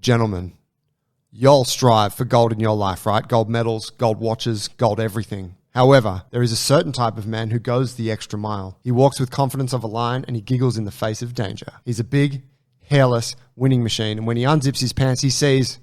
Gentlemen, y'all strive for gold in your life, right? Gold medals, gold watches, gold everything. However, there is a certain type of man who goes the extra mile. He walks with confidence of a lion and he giggles in the face of danger. He's a big, hairless winning machine, and when he unzips his pants, he sees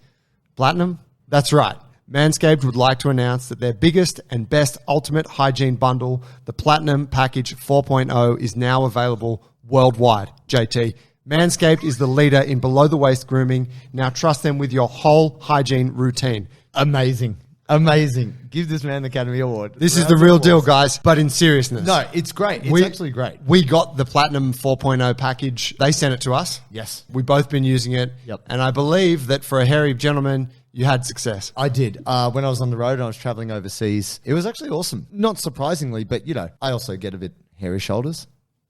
platinum. That's right. Manscaped would like to announce that their biggest and best ultimate hygiene bundle, the Platinum Package 4.0, is now available worldwide. JT, Manscaped is the leader in below-the-waist grooming. Now trust them with your whole hygiene routine. Amazing. Amazing. Give this man the Academy Award. This is the real deal, guys, but in seriousness. No, it's great. It's actually great. We got the Platinum 4.0 package. They sent it to us. Yes. We've both been using it. Yep. And I believe that for a hairy gentleman, you had success. I did. When I was on the road and I was traveling overseas, it was actually awesome. Not surprisingly, but, I also get a bit hairy shoulders,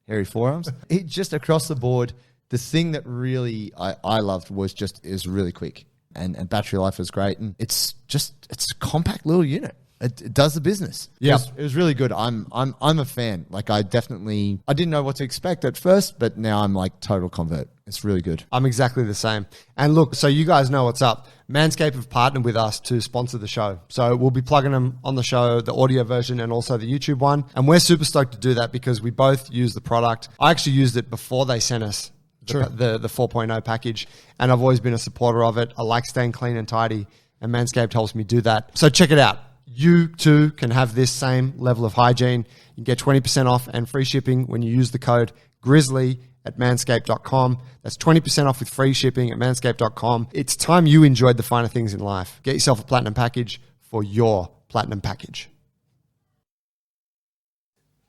hairy forearms. It just across the board, the thing that really I loved was is really quick. And battery life was great. And it's a compact little unit. It does the business. Yeah. It was really good. I'm a fan. Like I didn't know what to expect at first, but now I'm like total convert. It's really good. I'm exactly the same. And look, so you guys know what's up. Manscaped have partnered with us to sponsor the show. So we'll be plugging them on the show, the audio version and also the YouTube one. And we're super stoked to do that because we both use the product. I actually used it before they sent us the 4.0 package, and I've always been a supporter of it. I like staying clean and tidy, and Manscaped helps me do that. So check it out. You too can have this same level of hygiene. You can get 20% off and free shipping when you use the code GRIZZLY at manscaped.com. That's 20% off with free shipping at manscaped.com. It's time you enjoyed the finer things in life. Get yourself a platinum package for your platinum package.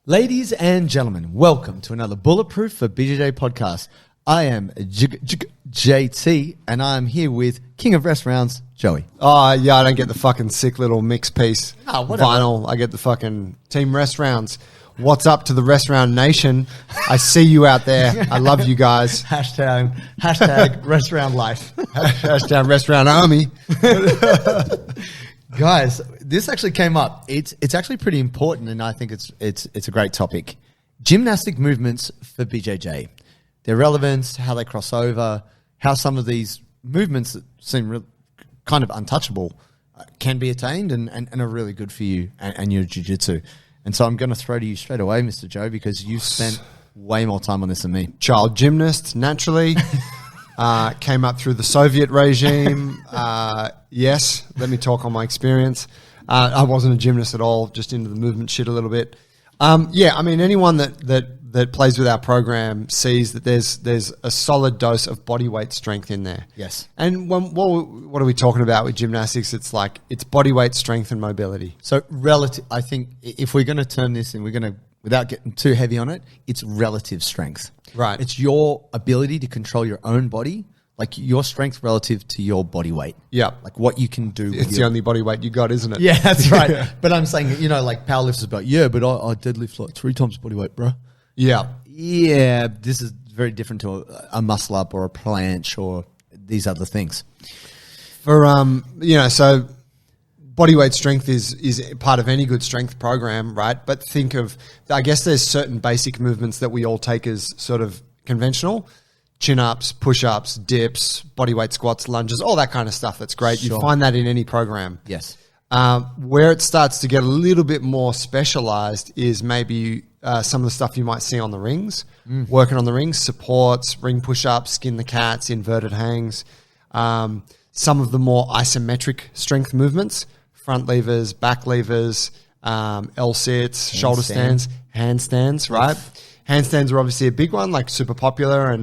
Ladies and gentlemen, welcome to another Bulletproof for BJJ podcast. I am JT, and I'm here with King of Rest Rounds, Joey. Oh, yeah, I don't get the fucking sick little mix piece vinyl. I get the fucking Team Rest Rounds. What's up to the Rest Round Nation? I see you out there. I love you guys. Hashtag Rest Round Life. Hashtag Rest Round Army. Guys, this actually came up. It's actually pretty important, and I think it's a great topic. Gymnastic movements for BJJ. Their relevance, how they cross over, how some of these movements that seem kind of untouchable can be attained and are really good for you and your jiu-jitsu. And so I'm going to throw to you straight away, Mr. Joe, because you've spent way more time on this than me. Child gymnast, naturally. Came up through the Soviet regime. Yes, let me talk on my experience. I wasn't a gymnast at all, just into the movement shit a little bit. Anyone that plays with our program sees that there's a solid dose of body weight strength in there. Yes. And what are we talking about with gymnastics? It's like it's body weight strength and mobility. So I think if we're going to turn this in, we're going to, without getting too heavy on it, it's relative strength. Right. It's your ability to control your own body, like your strength relative to your body weight. Yeah. Like what you can do. It's the only body weight you got, isn't it? Yeah, that's right. But I'm saying, like powerlifters about, but I deadlift like 3 times body weight, bro. Yeah. Yeah, this is very different to a muscle up or a planche or these other things. For so body weight strength is part of any good strength program, right? But think of, I guess there's certain basic movements that we all take as sort of conventional. Chin-ups, push-ups, dips, bodyweight squats, lunges, all that kind of stuff. That's great. Sure. You find that in any program. Yes. Where it starts to get a little bit more specialized is maybe some of the stuff you might see on the rings, working on the rings, supports, ring push-ups, skin the cats, inverted hangs, some of the more isometric strength movements, front levers, back levers, L-sits, shoulder stands, handstands, right? Handstands are obviously a big one, like super popular,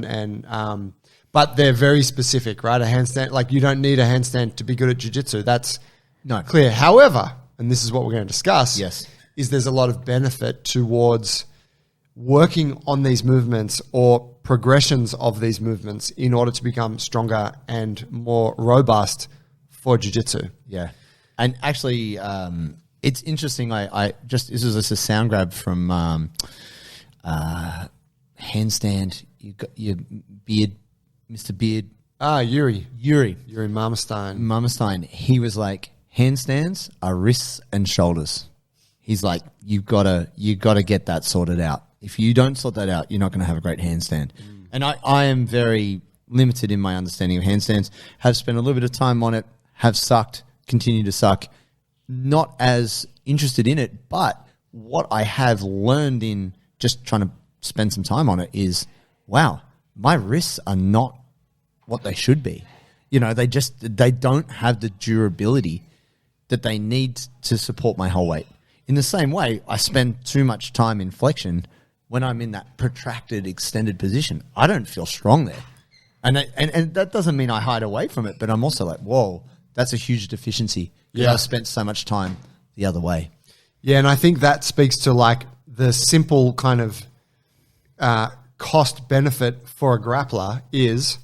but they're very specific, right? A handstand, like you don't need a handstand to be good at jiu-jitsu. That's not clear. However, and this is what we're going to discuss, is there's a lot of benefit towards working on these movements or progressions of these movements in order to become stronger and more robust for jiu-jitsu. Yeah. And actually, it's interesting. This is just a sound grab from Handstand. You got your beard, Mr. Beard. Yuri Marmerstein. Marmerstein. He was like, handstands are wrists and shoulders. He's like, you gotta get that sorted out. If you don't sort that out, you're not going to have a great handstand. And I am very limited in my understanding of handstands, have spent a little bit of time on it, have sucked, continue to suck, not as interested in it. But what I have learned in just trying to spend some time on it is, wow, my wrists are not what they should be. You know, they don't have the durability that they need to support my whole weight. In the same way, I spend too much time in flexion when I'm in that protracted, extended position. I don't feel strong there. And that doesn't mean I hide away from it, but I'm also like, whoa, that's a huge deficiency because I've spent so much time the other way. Yeah, and I think that speaks to like the simple kind of cost benefit for a grappler is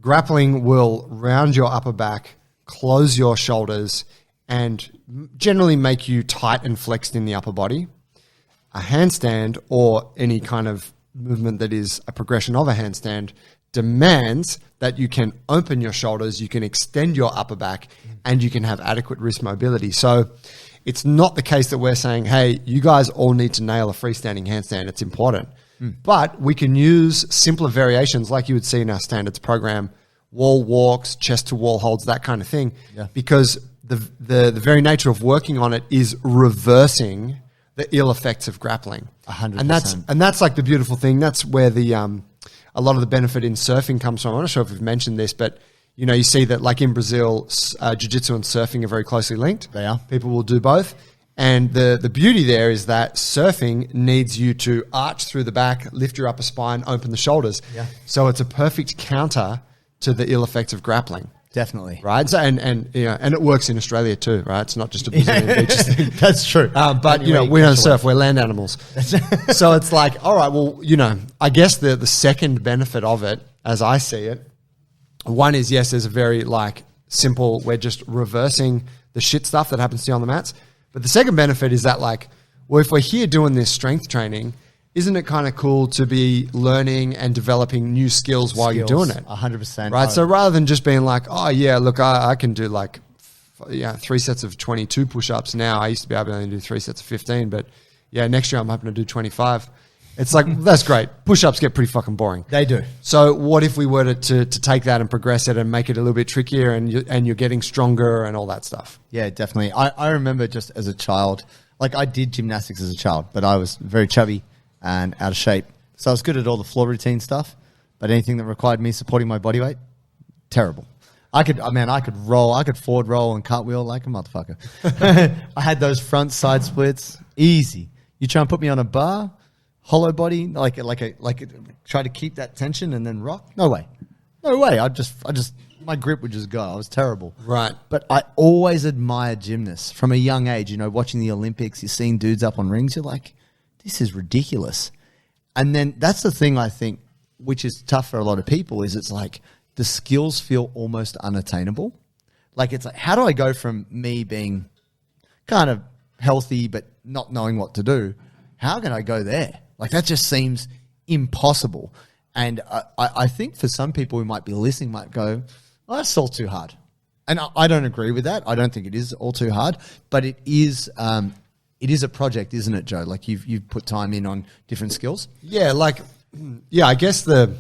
grappling will round your upper back, close your shoulders, and generally make you tight and flexed in the upper body. A handstand or any kind of movement that is a progression of a handstand demands that you can open your shoulders, you can extend your upper back, and you can have adequate wrist mobility. So it's not the case that we're saying, hey, you guys all need to nail a freestanding handstand. It's important. But we can use simpler variations like you would see in our standards program, wall walks, chest to wall holds, that kind of thing, because the very nature of working on it is reversing the ill effects of grappling. 100%. And that's like the beautiful thing. That's where the a lot of the benefit in surfing comes from. I'm not sure if we've mentioned this, but you know, you see that like in Brazil, jiu-jitsu and surfing are very closely linked. They are. People will do both. And the beauty there is that surfing needs you to arch through the back, lift your upper spine, open the shoulders. Yeah. So it's a perfect counter to the ill effects of grappling. Definitely. Right. So, and it works in Australia too, right? It's not just a Brazilian beaches thing. That's true. But Anyway, you know, we don't surf, we're land animals. So it's like, all right, well, you know, I guess the second benefit of it, as I see it, one is, yes, there's a very like simple, we're just reversing the shit stuff that happens to you on the mats. But the second benefit is that like, well, if we're here doing this strength training, isn't it kind of cool to be learning and developing new skills while you're doing it? 100%. Right. So rather than just being like, oh yeah, look, I can do like 3 sets of 22 push-ups now. I used to be able to only do 3 sets of 15, but yeah, next year I'm hoping to do 25. It's like, that's great. Push-ups get pretty fucking boring. They do. So what if we were to take that and progress it and make it a little bit trickier and you're getting stronger and all that stuff? Yeah, definitely. I remember just as a child, like I did gymnastics as a child, but I was very chubby and out of shape. So I was good at all the floor routine stuff, but anything that required me supporting my body weight, terrible. I could roll, I could forward roll and cartwheel like a motherfucker. I had those front side splits, easy. You try and put me on a bar, hollow body, like try to keep that tension and then rock. No way. I just my grip would just go. I was terrible. Right. But I always admired gymnasts from a young age. You know, watching the Olympics, you're seeing dudes up on rings. You're like, this is ridiculous. And then that's the thing I think, which is tough for a lot of people, is it's like the skills feel almost unattainable. Like it's like, how do I go from me being kind of healthy but not knowing what to do? How can I go there? Like that just seems impossible. And I think for some people who might be listening might go, oh, that's all too hard. And I don't agree with that. I don't think it is all too hard, but it is a project, isn't it, Joe? Like you've put time in on different skills. Yeah, I guess the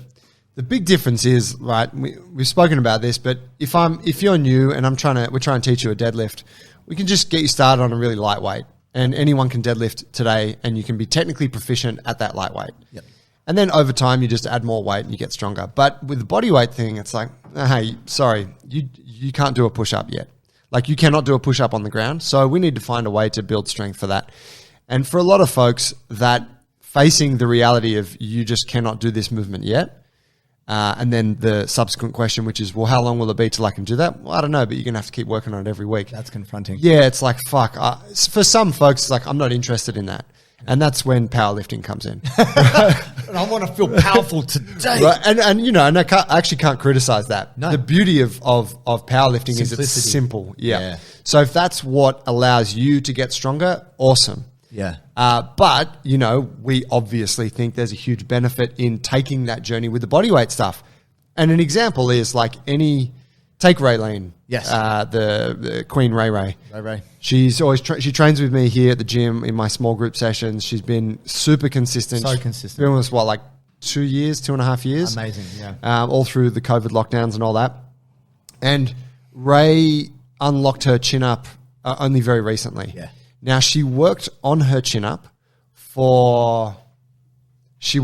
big difference is, right, we've spoken about this, but if you're new and we're trying to teach you a deadlift, we can just get you started on a really lightweight. And anyone can deadlift today, and you can be technically proficient at that lightweight. Yep. And then over time, you just add more weight and you get stronger. But with the bodyweight thing, it's like, hey, sorry, you can't do a push-up yet. Like you cannot do a push-up on the ground. So we need to find a way to build strength for that. And for a lot of folks, that facing the reality of you just cannot do this movement yet, and then the subsequent question, which is, well, how long will it be till I can do that? Well, I don't know, but you're going to have to keep working on it every week. That's confronting. Yeah, it's like, fuck. For some folks, it's like, I'm not interested in that. And that's when powerlifting comes in. And I want to feel powerful today. Right? And you know, and I actually can't criticize that. No. The beauty of powerlifting is it's simple. Yeah. So if that's what allows you to get stronger, awesome. Yeah. But, you know, we obviously think there's a huge benefit in taking that journey with the bodyweight stuff. And an example is like take Raylene. Yes. The Queen Ray. Ray. She's always, she trains with me here at the gym in my small group sessions. She's been super consistent. So consistent. Been with us, like 2.5 years. Amazing, yeah. All through the COVID lockdowns and all that. And Ray unlocked her chin up only very recently. Yeah. Now, she worked on her chin up for 2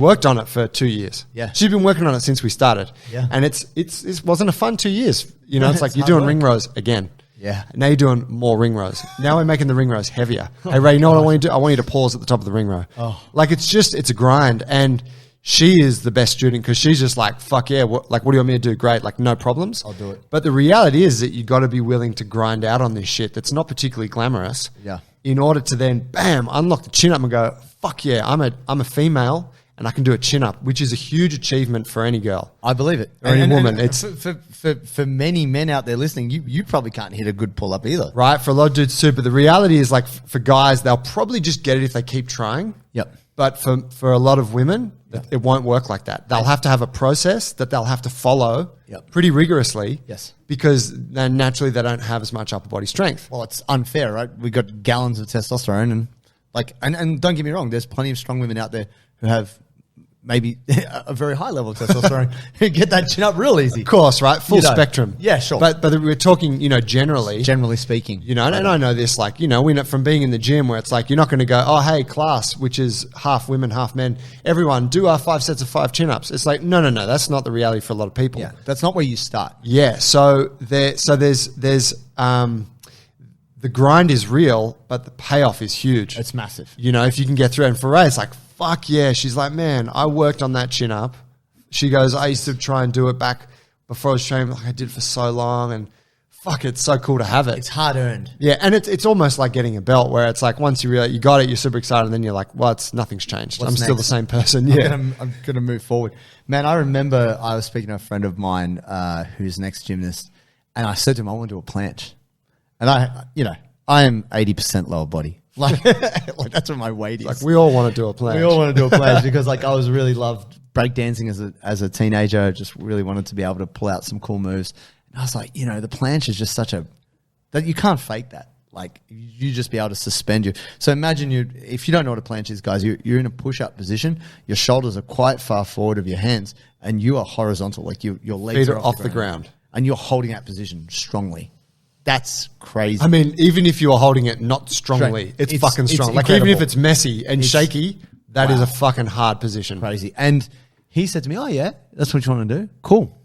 years. Yeah. She's been working on it since we started. Yeah. And it wasn't a fun 2 years. You know, it's like It's you're hard doing work. ring rows again. Yeah. Now you're doing more ring rows. Now we're making the ring rows heavier. Hey, Ray, you know what I want you to do? I want you to pause at the top of the ring row. Oh. Like, it's a grind. And she is the best student because she's just like, fuck yeah. What do you want me to do? Great. Like, no problems. I'll do it. But the reality is that you got to be willing to grind out on this shit that's not particularly glamorous. Yeah. In order to then, bam, unlock the chin up and go, fuck yeah, I'm a female and I can do a chin up, which is a huge achievement for any girl. I believe it. Or any woman. It's for many men out there listening, you probably can't hit a good pull up either. right for a lot of dudes too. But the reality is, like, for guys, they'll probably just get it if they keep trying. Yep. But for a lot of women, it won't work like that. They'll have to have a process that they'll have to follow Yep. pretty rigorously. Yes. Because then naturally they don't have as much upper body strength. Well, it's unfair, right? We got gallons of testosterone and don't get me wrong, there's plenty of strong women out there who have maybe a very high level of testosterone who get that chin up real easy. Of course, right? Full You know. spectrum. Yeah, sure. But we're talking, generally. Generally speaking. And I know this, like, we know from being in the gym where it's like, you're not going to go, oh, hey, class, which is half women, half men, everyone do our 5 sets of 5 chin-ups. It's like, no, that's not the reality for a lot of people. Yeah, that's not where you start. Yeah. So there's the grind is real, but the payoff is huge. It's massive. If you can get through it. And for Ray, it's like, fuck yeah. She's like, man, I worked on that chin up. She goes, I used to try and do it back before I was training. Like, I did it for so long, and fuck, it's so cool to have it. It's hard earned. Yeah, and it's almost like getting a belt where it's like once you realize you got it, you're super excited, and then you're like, well, nothing's changed. What's I'm still the next? same person. Yeah. I'm gonna move forward. Man, I remember I was speaking to a friend of mine who's an ex-gymnast, and I said to him, I want to do a planche. And I am 80% lower body. Like that's what my weight is. Like, we all want to do a plan. We all want to do a planche because I was really loved breakdancing as a teenager. Just really wanted to be able to pull out some cool moves. And I was like, the planche is just that you can't fake that. Like, you just be able to suspend you. So imagine if you don't know what a planche is, guys, you're in a push-up position. Your shoulders are quite far forward of your hands, and you are horizontal. Like your legs Feet are are off the ground. and you're holding that position strongly. That's crazy. I mean, even if you are holding it not strongly, it's fucking strong. It's like, even if incredible. it's messy and shaky, that is a fucking hard position. Crazy. And he said to me, oh, yeah, that's what you want to do? Cool.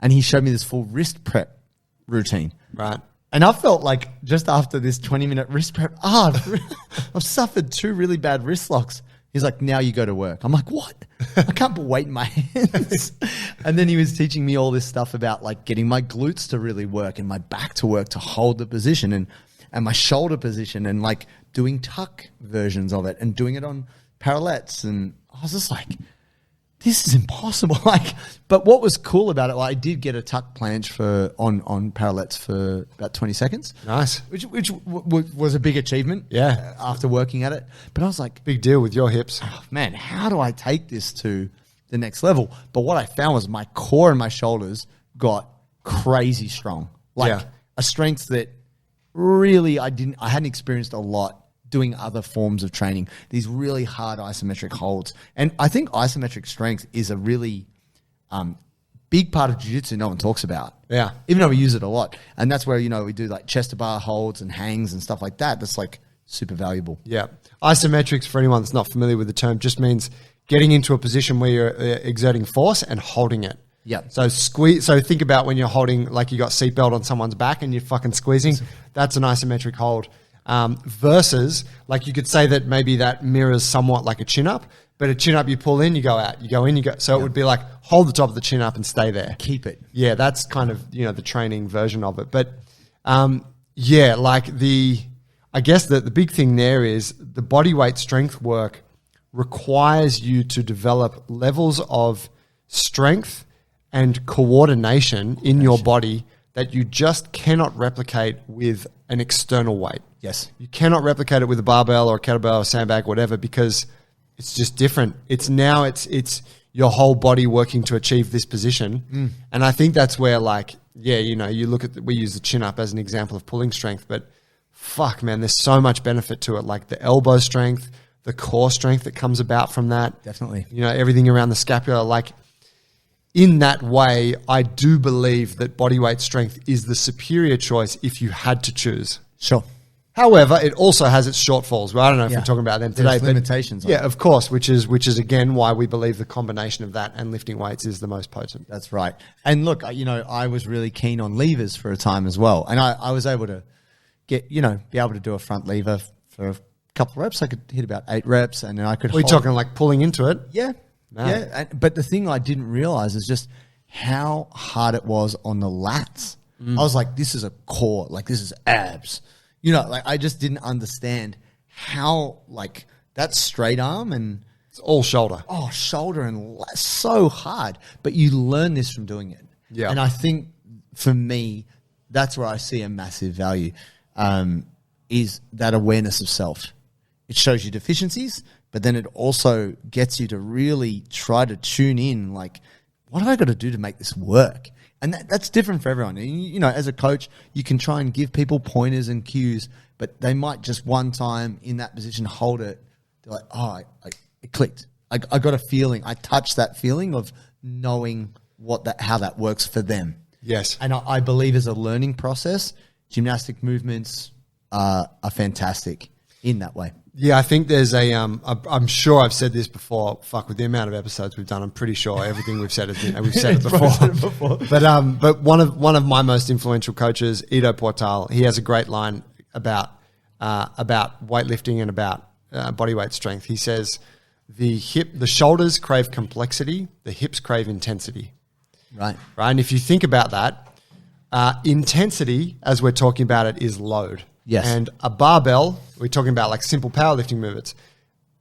And he showed me this full wrist prep routine. Right. And I felt like just after this 20-minute wrist prep, I've suffered 2 really bad wrist locks. He's like, now you go to work. I'm like, what? I can't put weight in my hands. And then he was teaching me all this stuff about like getting my glutes to really work and my back to work to hold the position and my shoulder position and like doing tuck versions of it and doing it on parallettes. And I was just like, this is impossible. But what was cool about it, I did get a tuck planche on parallettes for about 20 seconds. Nice. Which was a big achievement. Yeah. After working at it. But I was like, Big deal with your hips. oh, man, how do I take this to the next level? But what I found was my core and my shoulders got crazy strong. Yeah. A strength that really I hadn't experienced a lot doing other forms of training, these really hard isometric holds. And I think isometric strength is a really big part of jiu-jitsu no one talks about. Yeah. Even though we use it a lot. And that's where, we do like chest to bar holds and hangs and stuff like that. That's like super valuable. Yeah. Isometrics, for anyone that's not familiar with the term, just means getting into a position where you're exerting force and holding it. Yeah. So So think about when you're holding, like you got seatbelt on someone's back and you're fucking squeezing. That's an isometric hold. Versus, like, you could say that maybe that mirrors somewhat like a chin up, but a chin up you pull in, you go out, you go in, you go. So it would be like hold the top of the chin up and stay there. Keep it. Yeah, that's kind of the training version of it. But yeah, like I guess the big thing there is the bodyweight strength work requires you to develop levels of strength and coordination in your body that you just cannot replicate with an external weight. Yes. You cannot replicate it with a barbell or a kettlebell or sandbag, whatever, because it's just different. It's your whole body working to achieve this position. And I think that's where, like, yeah, you look at, we use the chin up as an example of pulling strength, but fuck, man, there's so much benefit to it. Like the elbow strength, the core strength that comes about from that. Definitely. You know, everything around the scapula. Like, in that way, I do believe that bodyweight strength is the superior choice if you had to choose. Sure. However, it also has its shortfulls. Well, I don't know if Yeah. we're talking about them today. There's limitations on Yeah, it. of course, which is again why we believe the combination of that and lifting weights is the most potent. That's right. And look, you know, I was really keen on levers for a time as well. And I was able to be able to do a front lever for a couple of reps. I could hit about 8 reps and then I could We're talking like pulling into it. Yeah. Man. Yeah. But the thing I didn't realize is just how hard it was on the lats. I was like, this is a core, like this is abs. You know, like I just didn't understand how, like, that straight arm and It's all shoulder. shoulder and so hard. But you learn this from doing it. Yeah. And I think for me, that's where I see a massive value, is that awareness of self. It shows you deficiencies, but then it also gets you to really try to tune in, like, what have I got to do to make this work? And that's different for everyone. And, you know, as a coach, you can try and give people pointers and cues, but they might just one time in that position hold it. They're like, it clicked. I got a feeling. I touched that feeling of knowing how that works for them. Yes. And I believe as a learning process, gymnastic movements are fantastic in that way. Yeah, I think there's I'm sure I've said this before. Fuck, with the amount of episodes we've done, I'm pretty sure everything we've said we've said it before. But one of my most influential coaches, Ido Portal, he has a great line about weightlifting and about bodyweight strength. He says the shoulders crave complexity, the hips crave intensity. Right. And if you think about that, intensity, as we're talking about it, is load. Yes. And a barbell, we're talking about like simple powerlifting movements.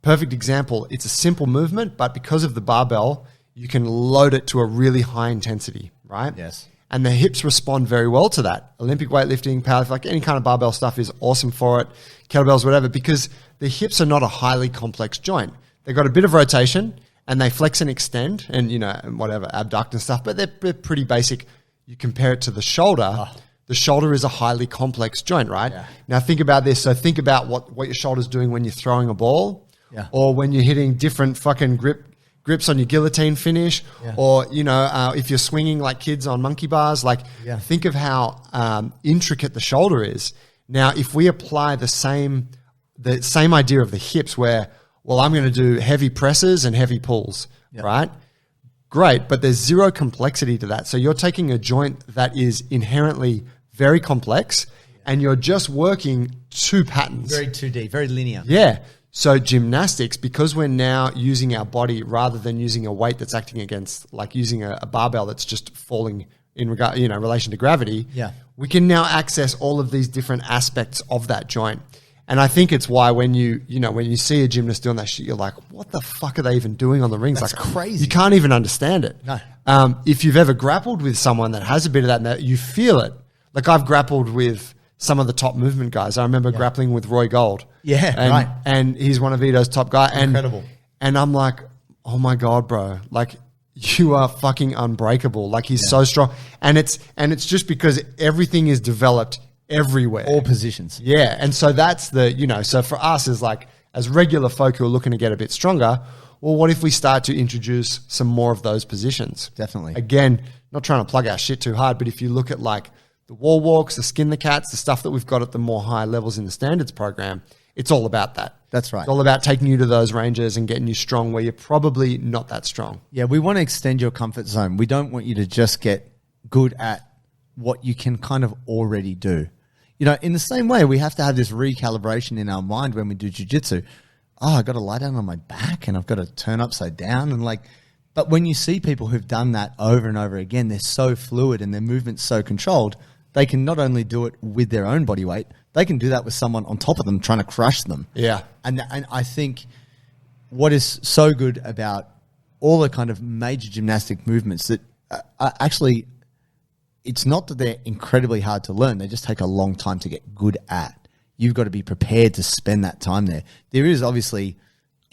Perfect example. It's a simple movement, but because of the barbell, you can load it to a really high intensity, right? Yes. And the hips respond very well to that. Olympic weightlifting, powerlifting, like any kind of barbell stuff is awesome for it. Kettlebells, whatever, because the hips are not a highly complex joint. They've got a bit of rotation and they flex and extend and, you know, whatever, abduct and stuff, but they're pretty basic. You compare it to the shoulder. The shoulder is a highly complex joint, right? Yeah. Now think about this. So think about what your shoulder's doing when you're throwing a ball, or when you're hitting different fucking grips on your guillotine finish, or, you know, if you're swinging like kids on monkey bars. Like, think of how intricate the shoulder is. Now, if we apply the same idea of the hips, where, well, I'm going to do heavy presses and heavy pulls, right? Great, but there's zero complexity to that. So you're taking a joint that is inherently very complex and you're just working 2 patterns. Very 2D, very linear. Yeah. So gymnastics, because we're now using our body rather than using a weight that's acting against, like using a barbell that's just falling in regard, you know, relation to gravity, we can now access all of these different aspects of that joint. And I think it's why when you see a gymnast doing that shit, you're like, what the fuck are they even doing on the rings? That's like, crazy. You can't even understand it. No. If you've ever grappled with someone that has a bit of that, and that you feel it. Like I've grappled with some of the top movement guys. I remember grappling with Roy Gold. And he's one of Ido's top guys. Incredible. And I'm like, oh my God, bro. Like, you are fucking unbreakable. Like, he's so strong. And it's just because everything is developed everywhere. All positions. Yeah. And so that's so for us as regular folk who are looking to get a bit stronger, well, what if we start to introduce some more of those positions? Definitely. Again, not trying to plug our shit too hard, but if you look at like the wall walks, the skin the cats, the stuff that we've got at the more high levels in the standards program, it's all about that. That's right. It's all about taking you to those ranges and getting you strong where you're probably not that strong. Yeah, we want to extend your comfort zone. We don't want you to just get good at what you can kind of already do. You know, in the same way, we have to have this recalibration in our mind when we do jiu-jitsu. Oh, I got to lie down on my back and I've got to turn upside down. And but when you see people who've done that over and over again, they're so fluid and their movement's so controlled, they can not only do it with their own body weight, they can do that with someone on top of them trying to crush them. Yeah. And I think what is so good about all the kind of major gymnastic movements that actually, it's not that they're incredibly hard to learn. They just take a long time to get good at. You've got to be prepared to spend that time there. There is obviously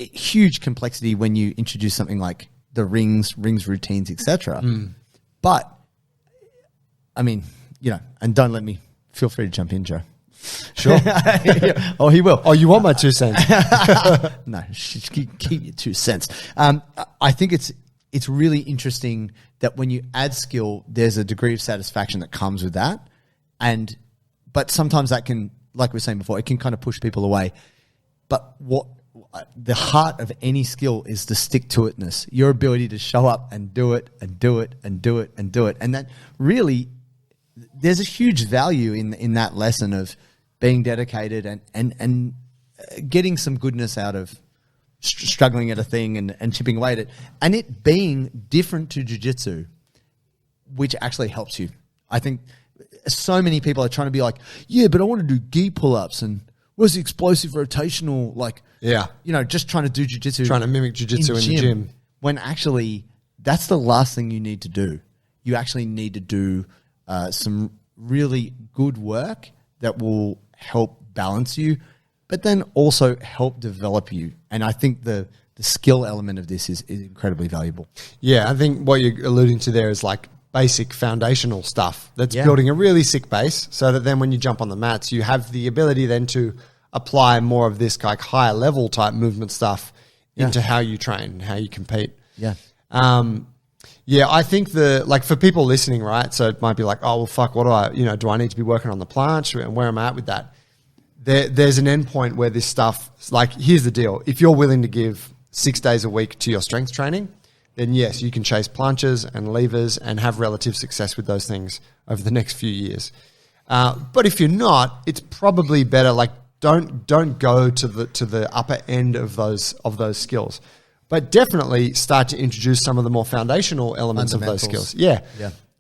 a huge complexity when you introduce something like the rings routines, etc. But, I mean, you know, and don't let me, feel free to jump in, Joe. Sure. Oh, he will. Oh, you want my 2 cents? No, keep your 2 cents. I think it's really interesting that when you add skill, there's a degree of satisfaction that comes with that. But sometimes that can, like we were saying before, it can kind of push people away. But what the heart of any skill is the stick-to-itness, your ability to show up and do it and do it and do it and do it. And that really, there's a huge value in that lesson of being dedicated and getting some goodness out of struggling at a thing and chipping away at it, and it being different to jiu-jitsu, which actually helps you. I think so many people are trying to be like, yeah, but I want to do gi pull-ups and where's the explosive rotational, like, just trying to do jiu-jitsu. Trying to mimic jiu-jitsu in the gym. When actually, that's the last thing you need to do. You actually need to do some really good work that will help balance you, but then also help develop you. And I think the skill element of this is incredibly valuable. Yeah, I think what you're alluding to there is like basic foundational stuff that's building a really sick base, so that then when you jump on the mats, you have the ability then to apply more of this like higher level type movement stuff into how you train, how you compete. Yeah. I think for people listening, right? So it might be like, oh, well, fuck, what do I need to be working on the planche, and where am I at with that? There's an end point where this stuff, like, here's the deal. If you're willing to give 6 days a week to your strength training, then yes, you can chase planches and levers and have relative success with those things over the next few years. But if you're not, it's probably better, like, don't go to the upper end of those skills. But definitely start to introduce some of the more foundational elements of those skills. Yeah.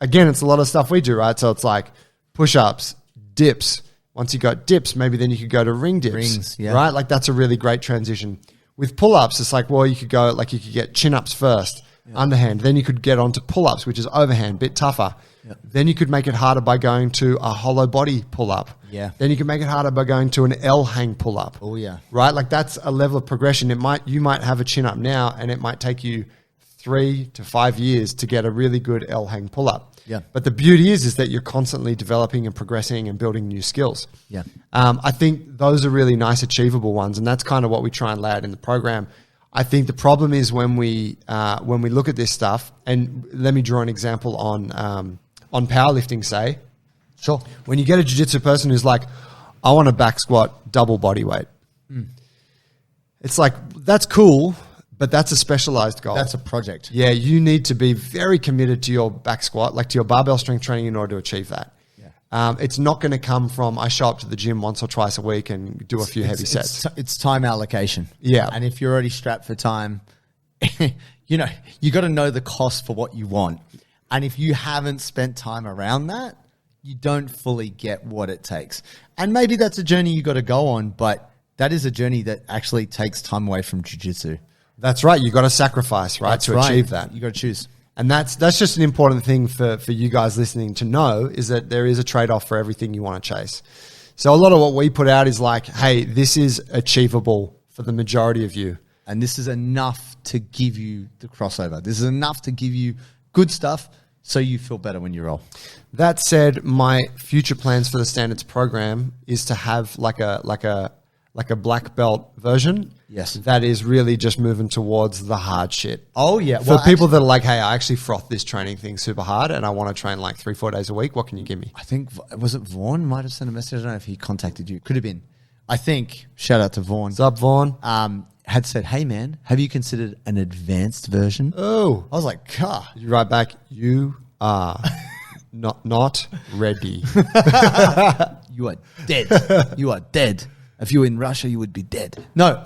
Again, it's a lot of stuff we do, right? So it's like push-ups, dips. Once you got dips, maybe then you could go to ring dips, right? Like that's a really great transition. With pull-ups, it's like, well, you could get chin-ups first, underhand. Then you could get onto pull-ups, which is overhand, bit tougher. Then you could make it harder by going to a hollow body pull-up. Then you can make it harder by going to an L hang pull-up. Oh, yeah. Right? Like that's a level of progression. You might have a chin-up now, and it might take you 3 to 5 years to get a really good L hang pull-up. But the beauty is that you're constantly developing and progressing and building new skills. I think those are really nice, achievable ones, and that's kind of what we try and lay out in the program. I think the problem is when we look at this stuff, and let me draw an example on powerlifting, say. Sure. When you get a jiu-jitsu person who's like, I want to back squat double body weight. It's like, that's cool, but that's a specialized goal. That's a project. Yeah, you need to be very committed to your back squat, like to your barbell strength training in order to achieve that. It's not going to come from, I show up to the gym once or twice a week and do a few heavy sets. It's time allocation. Yeah. And if you're already strapped for time, you got to know the cost for what you want. And if you haven't spent time around that, you don't fully get what it takes. And maybe that's a journey you got to go on, but that is a journey that actually takes time away from jiu-jitsu. That's right. You got to sacrifice, right, to achieve that. You got to choose. And that's just an important thing for you guys listening to know, is that there is a trade-off for everything you want to chase. So a lot of what we put out is like, hey, this is achievable for the majority of you. And this is enough to give you the crossover. This is enough to give you good stuff so you feel better when you roll. That said, my future plans for the standards program is to have like a black belt version. Yes. That is really just moving towards the hard shit. Oh, yeah. For people that are like, hey, I actually froth this training thing super hard and I want to train like 3-4 days a week, what can you give me? I think, was it Vaughn might have sent a message? I don't know if he contacted you. Could have been. I think, shout out to Vaughn. What's up, Vaughn? Had said, hey, man, have you considered an advanced version? Oh. I was like, God. You write back, you are not ready. You are dead. You are dead. If you were in Russia, you would be dead. No,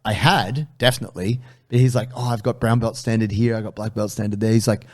I had, definitely. But he's like, oh, I've got brown belt standard here. I got black belt standard there. He's like,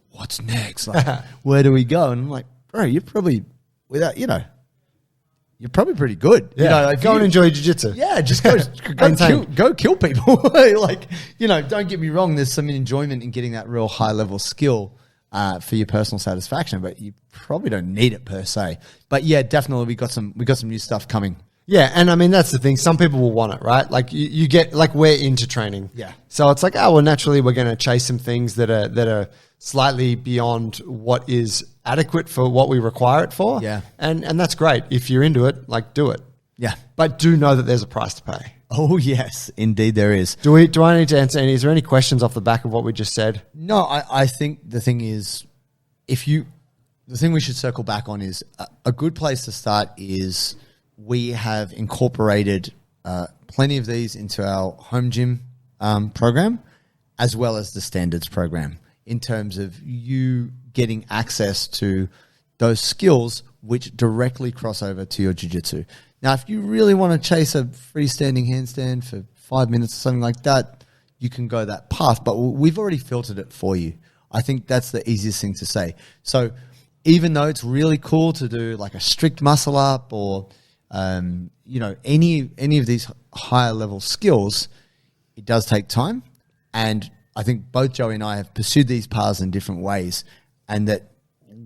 what's next? Like, where do we go? And I'm like, bro, you're probably, you're probably pretty good. Yeah. Go and enjoy jiu-jitsu. Yeah, just go kill people. Like, don't get me wrong. There's some enjoyment in getting that real high level skill for your personal satisfaction, but you probably don't need it per se. But yeah, definitely we got some new stuff coming. Yeah, and I mean that's the thing. Some people will want it, right? Like you get, like, we're into training. Yeah. So it's like, oh well, naturally we're going to chase some things that are slightly beyond what is adequate for what we require it for. Yeah. And that's great. If you're into it, like, do it. Yeah. But do know that there's a price to pay. Oh, yes, indeed there is. Do I need to answer any? Is there any questions off the back of what we just said? No, I think the thing is, the thing we should circle back on is a good place to start is we have incorporated plenty of these into our home gym program, as well as the standards program, in terms of you getting access to those skills which directly cross over to your jiu-jitsu. Now, if you really want to chase a freestanding handstand for 5 minutes or something like that, you can go that path, but we've already filtered it for you. I think that's the easiest thing to say. So even though it's really cool to do like a strict muscle up or any of these higher level skills, it does take time. And I think both Joey and I have pursued these paths in different ways, and that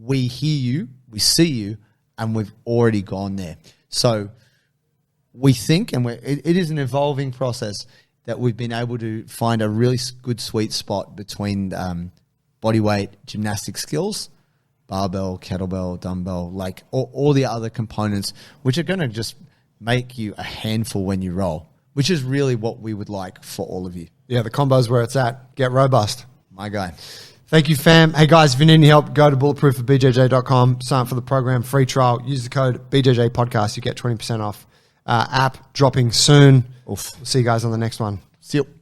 we hear you, we see you, and we've already gone there. So we think, and it is an evolving process, that we've been able to find a really good sweet spot between bodyweight, gymnastic skills, barbell, kettlebell, dumbbell, like all the other components, which are going to just make you a handful when you roll, which is really what we would like for all of you. Yeah, the combo's where it's at. Get robust. My guy. Thank you, fam. Hey, guys, if you need any help, go to bulletproofforbjj.com, sign up for the program, free trial, use the code BJJ Podcast. You get 20% off. App dropping soon. Oof. We'll see you guys on the next one. See you.